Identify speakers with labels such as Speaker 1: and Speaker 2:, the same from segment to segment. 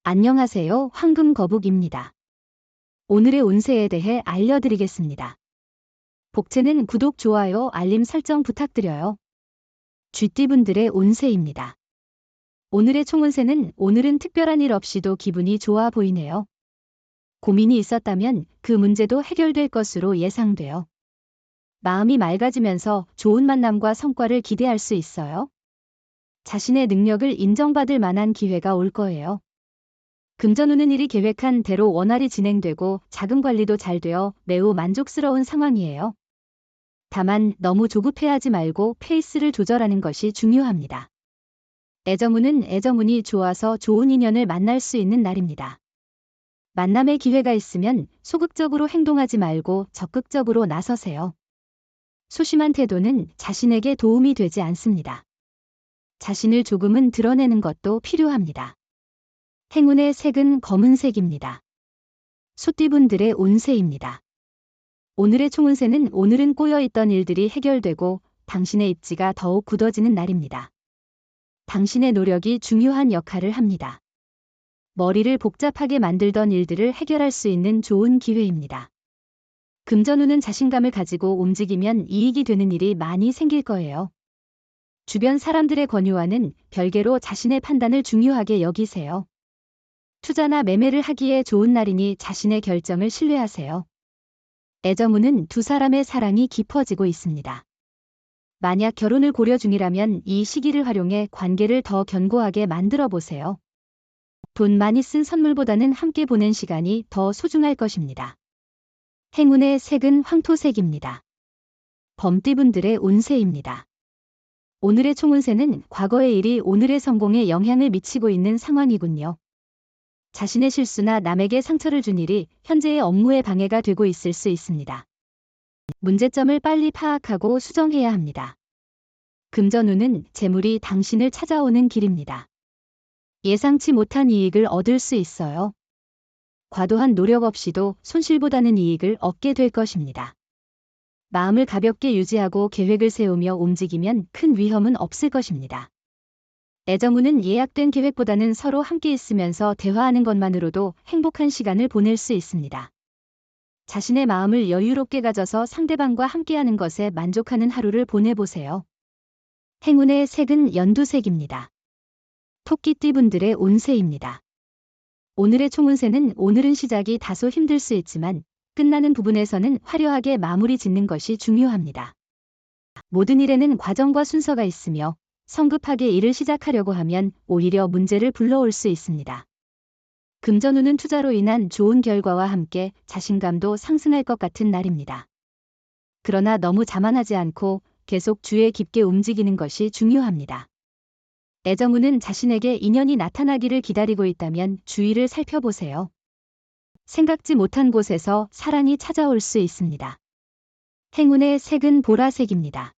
Speaker 1: 안녕하세요. 황금거북입니다. 오늘의 운세에 대해 알려드리겠습니다. 복채는 구독, 좋아요, 알림 설정 부탁드려요. 쥐띠분들의 운세입니다. 오늘의 총운세는 오늘은 특별한 일 없이도 기분이 좋아 보이네요. 고민이 있었다면 그 문제도 해결될 것으로 예상돼요. 마음이 맑아지면서 좋은 만남과 성과를 기대할 수 있어요. 자신의 능력을 인정받을 만한 기회가 올 거예요. 금전운은 일이 계획한 대로 원활히 진행되고 자금 관리도 잘 되어 매우 만족스러운 상황이에요. 다만 너무 조급해하지 말고 페이스를 조절하는 것이 중요합니다. 애정운은 애정운이 좋아서 좋은 인연을 만날 수 있는 날입니다. 만남의 기회가 있으면 소극적으로 행동하지 말고 적극적으로 나서세요. 소심한 태도는 자신에게 도움이 되지 않습니다. 자신을 조금은 드러내는 것도 필요합니다. 행운의 색은 검은색입니다. 소띠분들의 운세입니다. 오늘의 총운세는 오늘은 꼬여있던 일들이 해결되고 당신의 입지가 더욱 굳어지는 날입니다. 당신의 노력이 중요한 역할을 합니다. 머리를 복잡하게 만들던 일들을 해결할 수 있는 좋은 기회입니다. 금전운은 자신감을 가지고 움직이면 이익이 되는 일이 많이 생길 거예요. 주변 사람들의 권유와는 별개로 자신의 판단을 중요하게 여기세요. 투자나 매매를 하기에 좋은 날이니 자신의 결정을 신뢰하세요. 애정운은 두 사람의 사랑이 깊어지고 있습니다. 만약 결혼을 고려 중이라면 이 시기를 활용해 관계를 더 견고하게 만들어 보세요. 돈 많이 쓴 선물보다는 함께 보낸 시간이 더 소중할 것입니다. 행운의 색은 황토색입니다. 범띠분들의 운세입니다. 오늘의 총운세는 과거의 일이 오늘의 성공에 영향을 미치고 있는 상황이군요. 자신의 실수나 남에게 상처를 준 일이 현재의 업무에 방해가 되고 있을 수 있습니다. 문제점을 빨리 파악하고 수정해야 합니다. 금전운은 재물이 당신을 찾아오는 길입니다. 예상치 못한 이익을 얻을 수 있어요. 과도한 노력 없이도 손실보다는 이익을 얻게 될 것입니다. 마음을 가볍게 유지하고 계획을 세우며 움직이면 큰 위험은 없을 것입니다. 애정운은 예약된 계획보다는 서로 함께 있으면서 대화하는 것만으로도 행복한 시간을 보낼 수 있습니다. 자신의 마음을 여유롭게 가져서 상대방과 함께하는 것에 만족하는 하루를 보내보세요. 행운의 색은 연두색입니다. 토끼띠분들의 운세입니다. 오늘의 총운세는 오늘은 시작이 다소 힘들 수 있지만 끝나는 부분에서는 화려하게 마무리 짓는 것이 중요합니다. 모든 일에는 과정과 순서가 있으며 성급하게 일을 시작하려고 하면 오히려 문제를 불러올 수 있습니다. 금전운은 투자로 인한 좋은 결과와 함께 자신감도 상승할 것 같은 날입니다. 그러나 너무 자만하지 않고 계속 주의 깊게 움직이는 것이 중요합니다. 애정운은 자신에게 인연이 나타나기를 기다리고 있다면 주위를 살펴보세요. 생각지 못한 곳에서 사랑이 찾아올 수 있습니다. 행운의 색은 보라색입니다.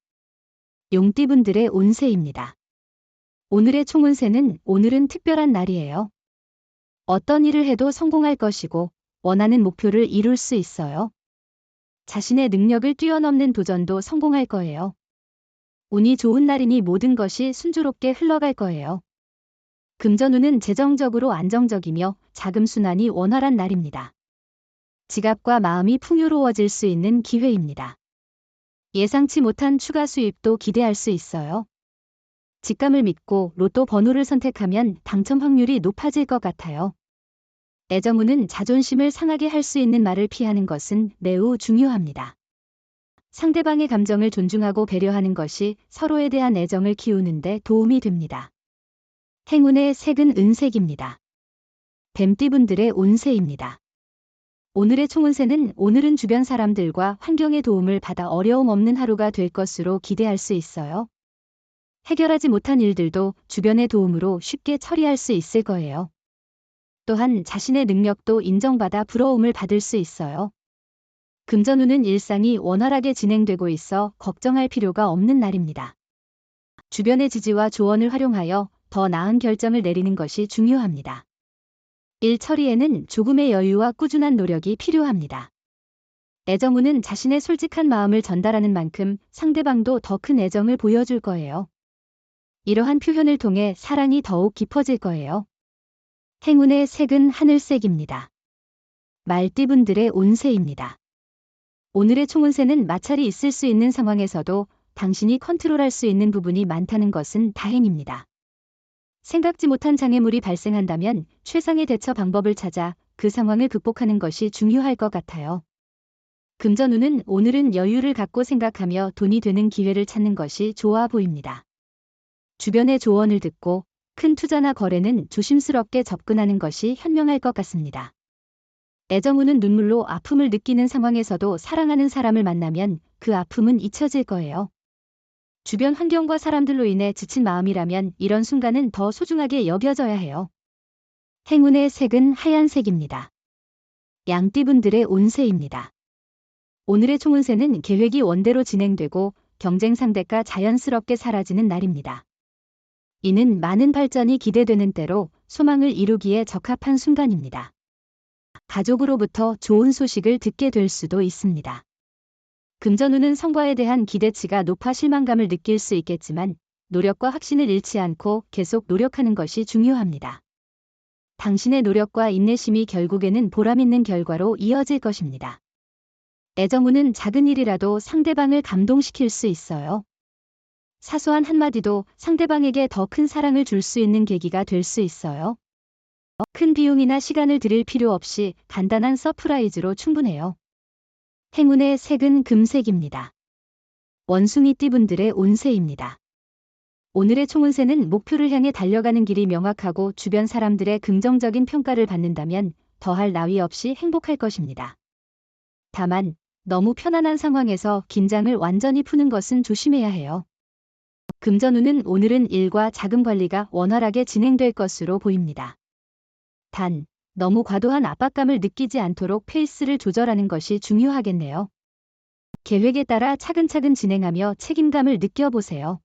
Speaker 1: 용띠분들의 운세입니다. 오늘의 총운세는 오늘은 특별한 날이에요. 어떤 일을 해도 성공할 것이고 원하는 목표를 이룰 수 있어요. 자신의 능력을 뛰어넘는 도전도 성공할 거예요. 운이 좋은 날이니 모든 것이 순조롭게 흘러갈 거예요. 금전운은 재정적으로 안정적이며 자금 순환이 원활한 날입니다. 지갑과 마음이 풍요로워질 수 있는 기회입니다. 예상치 못한 추가 수입도 기대할 수 있어요. 직감을 믿고 로또 번호를 선택하면 당첨 확률이 높아질 것 같아요. 애정운은 자존심을 상하게 할 수 있는 말을 피하는 것은 매우 중요합니다. 상대방의 감정을 존중하고 배려하는 것이 서로에 대한 애정을 키우는 데 도움이 됩니다. 행운의 색은 은색입니다. 뱀띠분들의 운세입니다. 오늘의 총운세는 오늘은 주변 사람들과 환경의 도움을 받아 어려움 없는 하루가 될 것으로 기대할 수 있어요. 해결하지 못한 일들도 주변의 도움으로 쉽게 처리할 수 있을 거예요. 또한 자신의 능력도 인정받아 부러움을 받을 수 있어요. 금전운은 일상이 원활하게 진행되고 있어 걱정할 필요가 없는 날입니다. 주변의 지지와 조언을 활용하여 더 나은 결정을 내리는 것이 중요합니다. 일 처리에는 조금의 여유와 꾸준한 노력이 필요합니다. 애정운은 자신의 솔직한 마음을 전달하는 만큼 상대방도 더 큰 애정을 보여줄 거예요. 이러한 표현을 통해 사랑이 더욱 깊어질 거예요. 행운의 색은 하늘색입니다. 말띠분들의 운세입니다. 오늘의 총운세는 마찰이 있을 수 있는 상황에서도 당신이 컨트롤할 수 있는 부분이 많다는 것은 다행입니다. 생각지 못한 장애물이 발생한다면 최상의 대처 방법을 찾아 그 상황을 극복하는 것이 중요할 것 같아요. 금전운은 오늘은 여유를 갖고 생각하며 돈이 되는 기회를 찾는 것이 좋아 보입니다. 주변의 조언을 듣고 큰 투자나 거래는 조심스럽게 접근하는 것이 현명할 것 같습니다. 애정운은 눈물로 아픔을 느끼는 상황에서도 사랑하는 사람을 만나면 그 아픔은 잊혀질 거예요. 주변 환경과 사람들로 인해 지친 마음이라면 이런 순간은 더 소중하게 여겨져야 해요. 행운의 색은 하얀색입니다. 양띠분들의 운세입니다. 오늘의 총운세는 계획이 원대로 진행되고 경쟁 상대가 자연스럽게 사라지는 날입니다. 이는 많은 발전이 기대되는 때로 소망을 이루기에 적합한 순간입니다. 가족으로부터 좋은 소식을 듣게 될 수도 있습니다. 금전운은 성과에 대한 기대치가 높아 실망감을 느낄 수 있겠지만 노력과 확신을 잃지 않고 계속 노력하는 것이 중요합니다. 당신의 노력과 인내심이 결국에는 보람있는 결과로 이어질 것입니다. 애정운은 작은 일이라도 상대방을 감동시킬 수 있어요. 사소한 한마디도 상대방에게 더 큰 사랑을 줄 수 있는 계기가 될 수 있어요. 큰 비용이나 시간을 들일 필요 없이 간단한 서프라이즈로 충분해요. 행운의 색은 금색입니다. 원숭이띠분들의 운세입니다. 오늘의 총운세는 목표를 향해 달려가는 길이 명확하고 주변 사람들의 긍정적인 평가를 받는다면 더할 나위 없이 행복할 것입니다. 다만 너무 편안한 상황에서 긴장을 완전히 푸는 것은 조심해야 해요. 금전운은 오늘은 일과 자금 관리가 원활하게 진행될 것으로 보입니다. 단, 너무 과도한 압박감을 느끼지 않도록 페이스를 조절하는 것이 중요하겠네요. 계획에 따라 차근차근 진행하며 책임감을 느껴보세요.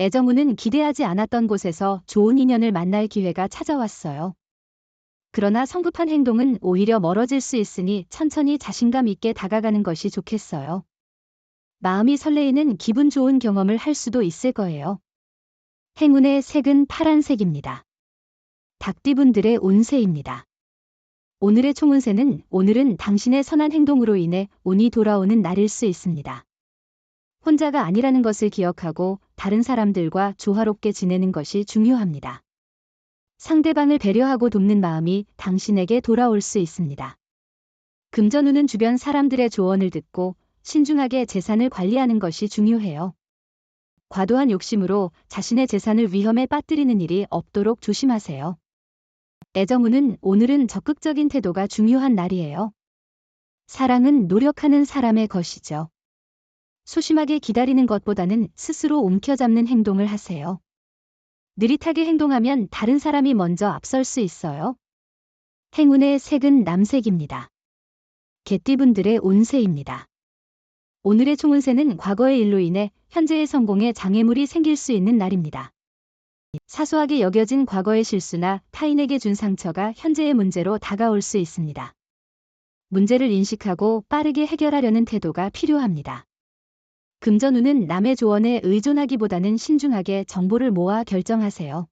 Speaker 1: 애정운은 기대하지 않았던 곳에서 좋은 인연을 만날 기회가 찾아왔어요. 그러나 성급한 행동은 오히려 멀어질 수 있으니 천천히 자신감 있게 다가가는 것이 좋겠어요. 마음이 설레이는 기분 좋은 경험을 할 수도 있을 거예요. 행운의 색은 파란색입니다. 닭띠분들의 운세입니다. 오늘의 총운세는 오늘은 당신의 선한 행동으로 인해 운이 돌아오는 날일 수 있습니다. 혼자가 아니라는 것을 기억하고 다른 사람들과 조화롭게 지내는 것이 중요합니다. 상대방을 배려하고 돕는 마음이 당신에게 돌아올 수 있습니다. 금전운은 주변 사람들의 조언을 듣고 신중하게 재산을 관리하는 것이 중요해요. 과도한 욕심으로 자신의 재산을 위험에 빠뜨리는 일이 없도록 조심하세요. 애정운은 오늘은 적극적인 태도가 중요한 날이에요. 사랑은 노력하는 사람의 것이죠. 소심하게 기다리는 것보다는 스스로 움켜잡는 행동을 하세요. 느릿하게 행동하면 다른 사람이 먼저 앞설 수 있어요. 행운의 색은 남색입니다. 개띠분들의 운세입니다. 오늘의 총운세는 과거의 일로 인해 현재의 성공에 장애물이 생길 수 있는 날입니다. 사소하게 여겨진 과거의 실수나 타인에게 준 상처가 현재의 문제로 다가올 수 있습니다. 문제를 인식하고 빠르게 해결하려는 태도가 필요합니다. 금전운은 남의 조언에 의존하기보다는 신중하게 정보를 모아 결정하세요.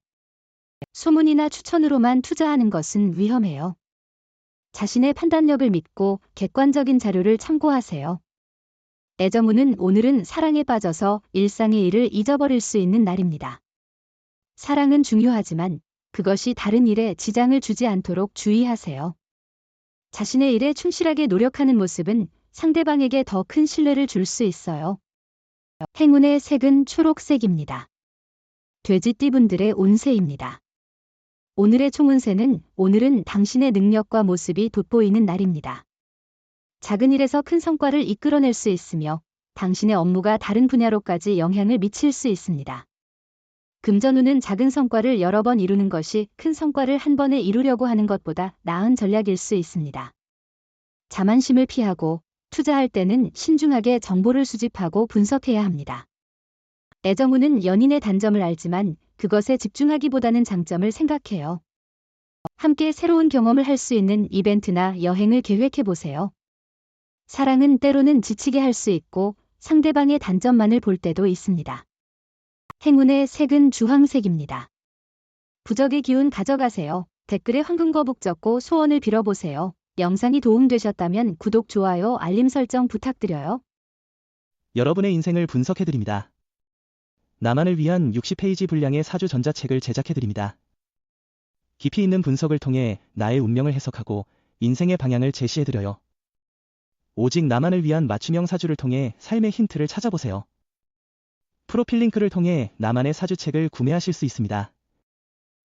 Speaker 1: 소문이나 추천으로만 투자하는 것은 위험해요. 자신의 판단력을 믿고 객관적인 자료를 참고하세요. 애정운은 오늘은 사랑에 빠져서 일상의 일을 잊어버릴 수 있는 날입니다. 사랑은 중요하지만 그것이 다른 일에 지장을 주지 않도록 주의하세요. 자신의 일에 충실하게 노력하는 모습은 상대방에게 더 큰 신뢰를 줄 수 있어요. 행운의 색은 초록색입니다. 돼지띠분들의 운세입니다. 오늘의 총운세는 오늘은 당신의 능력과 모습이 돋보이는 날입니다. 작은 일에서 큰 성과를 이끌어낼 수 있으며 당신의 업무가 다른 분야로까지 영향을 미칠 수 있습니다. 금전운은 작은 성과를 여러 번 이루는 것이 큰 성과를 한 번에 이루려고 하는 것보다 나은 전략일 수 있습니다. 자만심을 피하고 투자할 때는 신중하게 정보를 수집하고 분석해야 합니다. 애정운은 연인의 단점을 알지만 그것에 집중하기보다는 장점을 생각해요. 함께 새로운 경험을 할 수 있는 이벤트나 여행을 계획해 보세요. 사랑은 때로는 지치게 할 수 있고 상대방의 단점만을 볼 때도 있습니다. 행운의 색은 주황색입니다. 부적의 기운 가져가세요. 댓글에 황금거북 적고 소원을 빌어보세요. 영상이 도움되셨다면 구독, 좋아요, 알림 설정 부탁드려요.
Speaker 2: 여러분의 인생을 분석해드립니다. 나만을 위한 60페이지 분량의 사주 전자책을 제작해드립니다. 깊이 있는 분석을 통해 나의 운명을 해석하고 인생의 방향을 제시해드려요. 오직 나만을 위한 맞춤형 사주를 통해 삶의 힌트를 찾아보세요. 프로필 링크를 통해 나만의 사주책을 구매하실 수 있습니다.